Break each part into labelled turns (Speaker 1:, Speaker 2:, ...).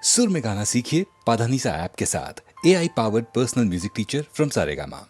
Speaker 1: सुर में गाना सीखिए पाधानीसा ऐप के साथ। AI powered personal music teacher from Saregama.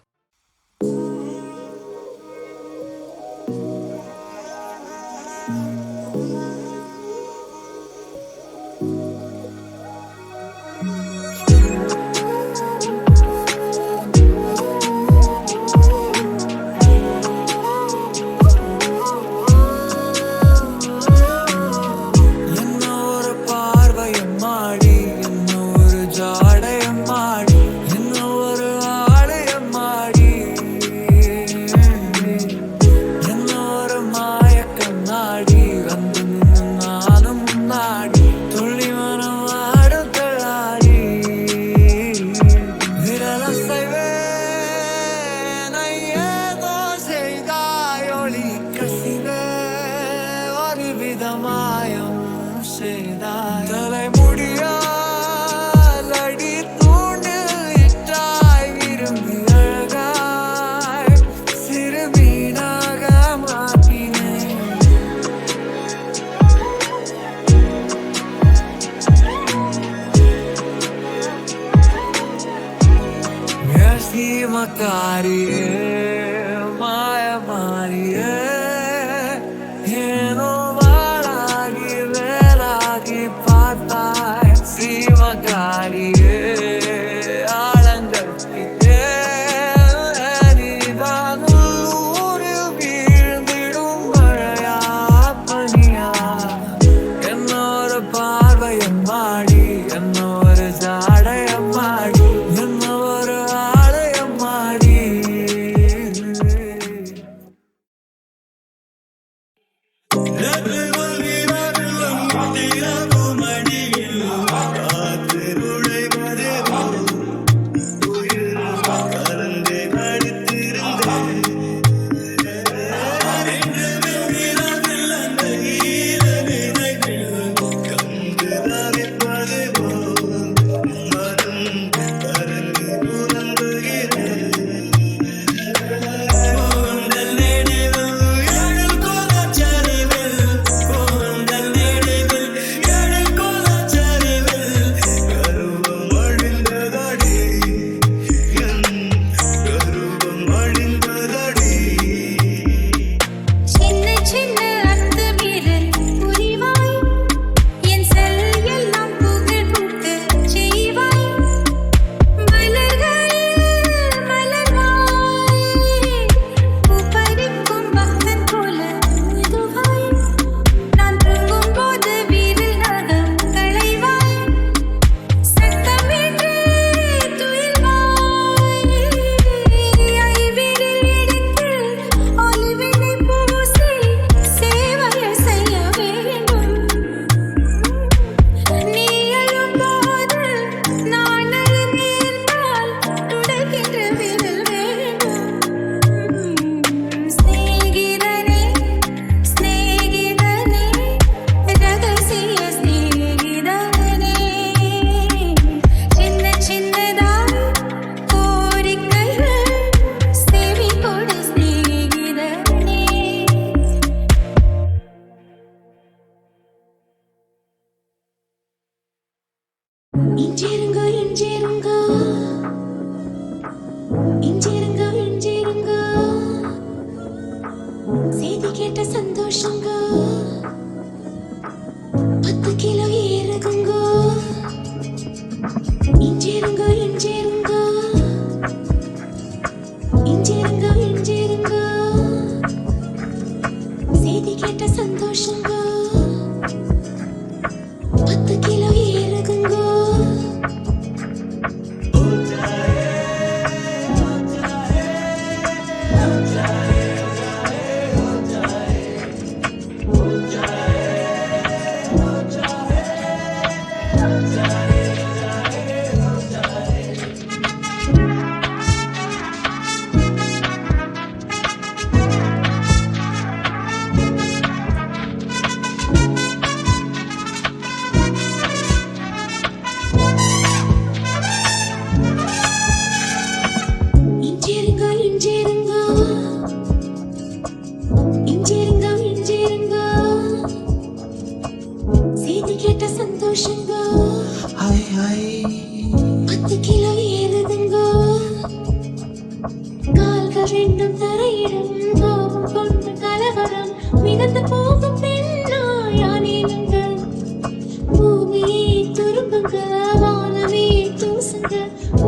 Speaker 2: தூங்குங்க வானமே தூசுங்க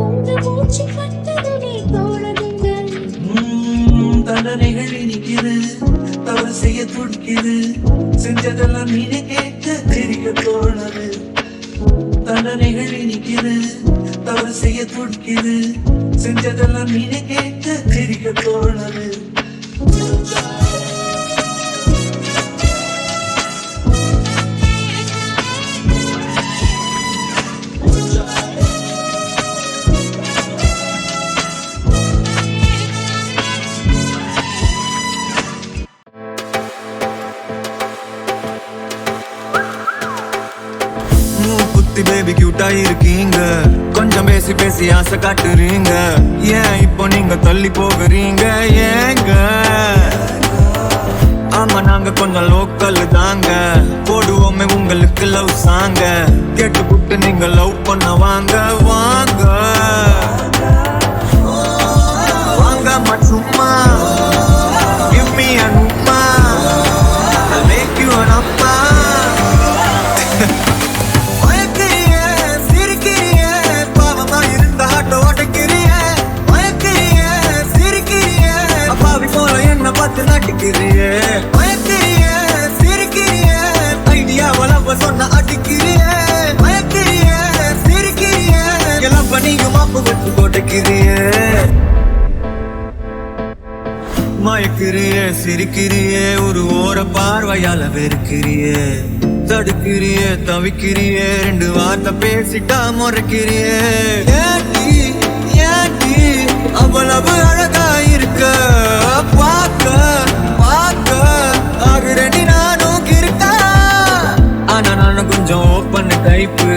Speaker 2: உங்க மூச்சு பட்டதுமே தோணுதுங்க
Speaker 3: தண்டனைகள் இனிக்குது தவறு செய்ய துடிக்குது செஞ்சதெல்லாம் நீனே கேட்க தெரிய தோணுது தண்டனைகள் இனிக்குது தவறு செய்ய துடிக்குது செஞ்சதெல்லாம் நீனே கேட்க தெரிய தோணுது
Speaker 4: பேபி கியூட்டா இருக்கீங்க கொஞ்சம் பேசி பேசி ஆசை காட்டுறீங்க ஏன் இப்போ நீங்க தள்ளி போகிறீங்க ஏங்க ஆமா நாங்க கொஞ்சம் லோக்கல் தாங்க போடுவோமே உங்களுக்கு லவ் சாங்க கேட்டு புட்டு நீங்க லவ் பண்ண வாங்க வாங்க வாங்க சும்மா give me an umma I'll make you an appa சொன்ன அடிக்கிறிய மயக்கிறிய சிரிக்கிறிய எல்லாம் பண்ணியும் மாப்பு வச்சு போட்டுக்கிறிய மயக்கிறிய சிரிக்கிறிய ஒரு ஓர பார்வையால வெறுக்கிறிய தடுக்கிறிய தவிக்கிறிய ரெண்டு வார்த்தை பேசிட்டா முறைக்கிறிய ஏட்டி ஏட்டி அவ்வளவு அழகா இருக்க பார்க்க பார்க்க ஆகுறேன் நானும் இருக்கா ஆனா நானும் கொஞ்சம் ஓப்பன் டைப்பு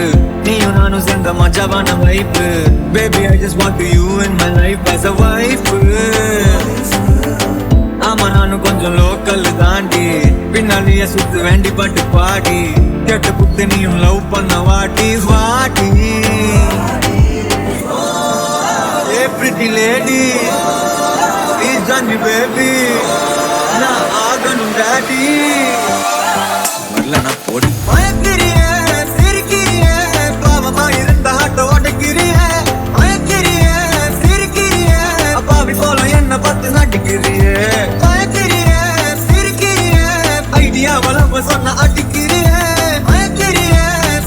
Speaker 4: நீயும் நானும் சேர்ந்த மஜாவான வைப்பு baby I just want you in my life as a wife ஆமா நானும் கொஞ்சம் லோக்கல் தாண்டி பின்னாலேயே சுத்து வேண்டி பாட்டு பாடி கேட்டு புத்து நீயும் லவ் பண்ண வாட்டி வாட்டி a pretty lady please join me baby நான் ஆகணும் டாடி வரலனா போடு மயக்கிறிய சிரிக்கிறிய பாவமா இருந்த ஆட்ட ஓடக்கிறிய மயக்கிறிய சிரிக்கிறிய அப்பாவி போல என்ன பார்த்து நடிக்கிறிய மயக்கிறிய சிரிக்கிறிய ஐடியா வளவ சொன்ன அடிக்கிறிய மயக்கிறிய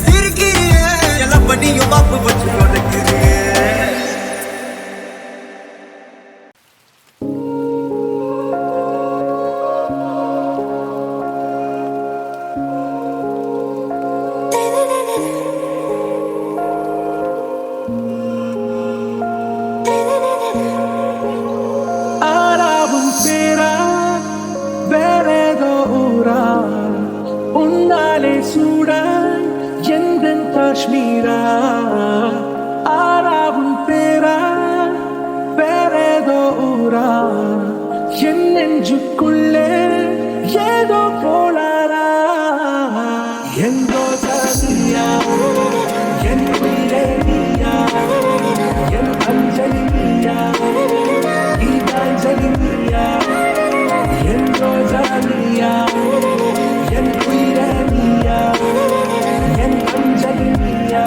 Speaker 4: சிரிக்கிறிய எல்லாம் பண்ணியும் மாப்பு வச்சு ஓடக்கிறிய
Speaker 5: காஷ்மீரா ஆராவும் பேரா வேறேதோ ஊரா என் நெஞ்சுக்குள்ளே ஏதோ போலாரா எங்கோ சாதியா என் உயிரே நீயா என் அஞ்சலி நீயா கீதாஞ்சலி நீயா எங்கோ சாதியா என் உயிரே நீயா என் அஞ்சலி நீயா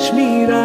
Speaker 5: காஷ்மீரா